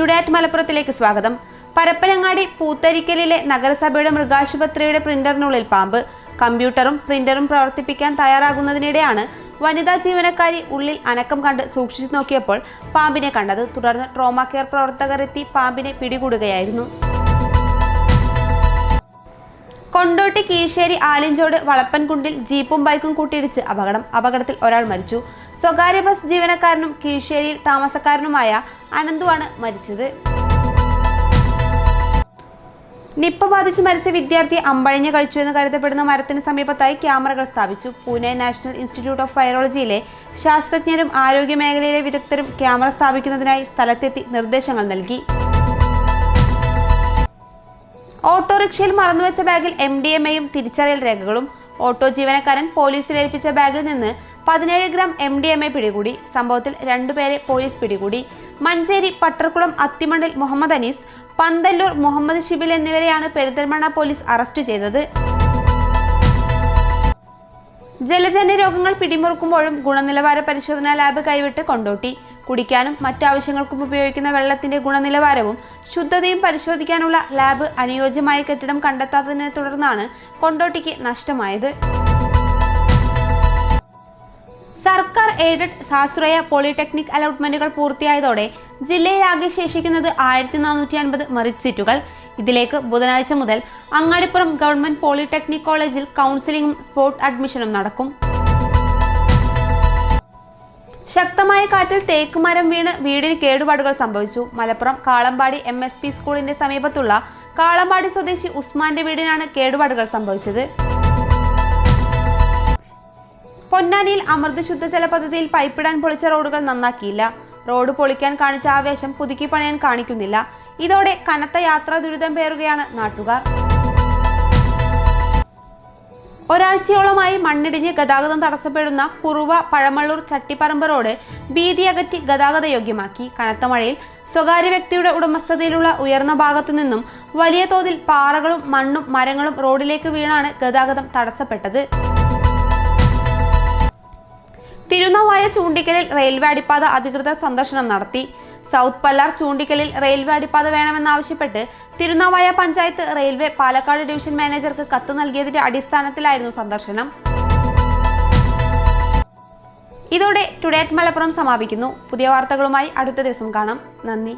Today at മലപ്പുറത്തിലേക്ക് സ്വാഗതം. പരപ്പനങ്ങാടി പൂത്തരിക്കലിലെ നഗരസഭയുടെ മൃഗാശുപത്രിയുടെ പ്രിന്ററിനുള്ളിൽ പാമ്പ്. കമ്പ്യൂട്ടറും പ്രിന്ററും പ്രവർത്തിപ്പിക്കാൻ തയ്യാറാകുന്നതിനിടെയാണ് വനിതാ ജീവനക്കാരി ഉള്ളിൽ അനക്കം കണ്ട് സൂക്ഷിച്ചു നോക്കിയപ്പോൾ പാമ്പിനെ കണ്ടത്. തുടർന്ന് ട്രോമ കെയർ പ്രവർത്തകർ എത്തി പാമ്പിനെ പിടികൂടുകയായിരുന്നു. കൊണ്ടോട്ടി കീഴ്ശ്ശേരി ആലിഞ്ചോട് വളപ്പൻകുണ്ടിൽ ജീപ്പും ബൈക്കും കൂട്ടിയിടിച്ച് അപകടത്തിൽ ഒരാൾ മരിച്ചു. സ്വകാര്യ ബസ് ജീവനക്കാരനും കീഴ്ശ്ശേരിയിൽ താമസക്കാരനുമായ അനന്തുവാണ് മരിച്ചത്. നിപ്പ ബാധിച്ച് മരിച്ച വിദ്യാർത്ഥി അമ്പഴഞ്ഞ കഴിച്ചുവെന്ന് കരുതപ്പെടുന്ന മരത്തിന് സമീപത്തായി ക്യാമറകൾ സ്ഥാപിച്ചു. പൂനെ നാഷണൽ ഇൻസ്റ്റിറ്റ്യൂട്ട് ഓഫ് വൈറോളജിയിലെ ശാസ്ത്രജ്ഞരും ആരോഗ്യ മേഖലയിലെ വിദഗ്ധരും ക്യാമറ സ്ഥാപിക്കുന്നതിനായി സ്ഥലത്തെത്തി നിർദ്ദേശങ്ങൾ നൽകി. ഓട്ടോറിക്ഷയിൽ മറന്നുവെച്ച ബാഗിൽ MDMAയും തിരിച്ചറിയൽ രേഖകളും. ഓട്ടോ ജീവനക്കാരൻ പോലീസിൽ ഏൽപ്പിച്ച ബാഗിൽ നിന്ന് 17 ഗ്രാം MDMA പിടികൂടി. സംഭവത്തിൽ 2 പേരെ പോലീസ് പിടികൂടി. മഞ്ചേരി പട്ടർക്കുളം അത്തിമണ്ണിൽ മുഹമ്മദ് അനീസ്, പന്തല്ലൂർ മുഹമ്മദ് ഷിബിൽ എന്നിവരെയാണ് പെരിന്തൽമണ്ണ പോലീസ് അറസ്റ്റ് ചെയ്തത്. ജലജന്യ രോഗങ്ങൾ പിടിമുറുക്കുമ്പോഴും ഗുണനിലവാര പരിശോധനാ ലാബ് കൈവിട്ട് കൊണ്ടോട്ടി. കുടിക്കാനും മറ്റാവശ്യങ്ങൾക്കും ഉപയോഗിക്കുന്ന വെള്ളത്തിന്റെ ഗുണനിലവാരവും ശുദ്ധതയും പരിശോധിക്കാനുള്ള ലാബ് അനുയോജ്യമായ കെട്ടിടം കണ്ടെത്താത്തതിനെ തുടർന്നാണ് കൊണ്ടോട്ടിക്ക് നഷ്ടമായത്. സർക്കാർ എയ്ഡഡ് സാശ്രയ പോളിടെക്നിക് അലോട്ട്മെന്റുകൾ പൂർത്തിയായതോടെ ജില്ലയിലാകെ ശേഷിക്കുന്നത് 1450 മെറിറ്റ് സീറ്റുകൾ. ഇതിലേക്ക് ബുധനാഴ്ച മുതൽ അങ്ങാടിപ്പുറം ഗവൺമെന്റ് പോളിടെക്നിക് കോളേജിൽ കൗൺസിലിംഗും സ്പോട്ട് അഡ്മിഷനും നടക്കും. ശക്തമായ കാറ്റിൽ തേക്കുമരം വീണ് വീടിന് കേടുപാടുകൾ സംഭവിച്ചു. മലപ്പുറം കാളമ്പാടി MSP സ്കൂളിന്റെ സമീപത്തുള്ള കാളമ്പാടി സ്വദേശി ഉസ്മാന്റെ വീടിനാണ് കേടുപാടുകൾ സംഭവിച്ചത്. പൊന്നാനിയിൽ അമൃത് ശുദ്ധജല പദ്ധതിയിൽ പൈപ്പിടാൻ പൊളിച്ച റോഡുകൾ നന്നാക്കിയില്ല. റോഡ് പൊളിക്കാൻ കാണിച്ച ആവേശം പുതുക്കി പണിയാൻ കാണിക്കുന്നില്ല. ഇതോടെ കനത്ത യാത്രാ ദുരിതം പേറുകയാണ് നാട്ടുകാർ. ഒരാഴ്ചയോളമായി മണ്ണിടിഞ്ഞ് ഗതാഗതം തടസ്സപ്പെടുന്ന കുറുവ പഴമള്ളൂർ ചട്ടിപ്പറമ്പ് റോഡ് ഭീതി അകറ്റി ഗതാഗത യോഗ്യമാക്കി. കനത്ത മഴയിൽ സ്വകാര്യ വ്യക്തിയുടെ ഉടമസ്ഥതയിലുള്ള ഉയർന്ന ഭാഗത്തു നിന്നും വലിയ തോതിൽ പാറകളും മണ്ണും മരങ്ങളും റോഡിലേക്ക് വീണാണ് ഗതാഗതം തടസ്സപ്പെട്ടത്. തിരുനാവായ ചൂണ്ടിക്കലിൽ റെയിൽവേ അടിപ്പാത അധികൃതർ സന്ദർശനം നടത്തി. സൗത്ത് പല്ലാർ ചൂണ്ടിക്കലിൽ റെയിൽവേ അടിപ്പാത വേണമെന്നാവശ്യപ്പെട്ട് തിരുനാവായ പഞ്ചായത്ത് റെയിൽവേ പാലക്കാട് ഡിവിഷൻ മാനേജർക്ക് കത്ത് നൽകിയതിന്റെ അടിസ്ഥാനത്തിലായിരുന്നു സന്ദർശനം. ഇതോടെ ടുഡേ അറ്റ് മലപ്പുറം സമാപിക്കുന്നു. പുതിയ വാർത്തകളുമായി അടുത്ത ദിവസം കാണാം. നന്ദി.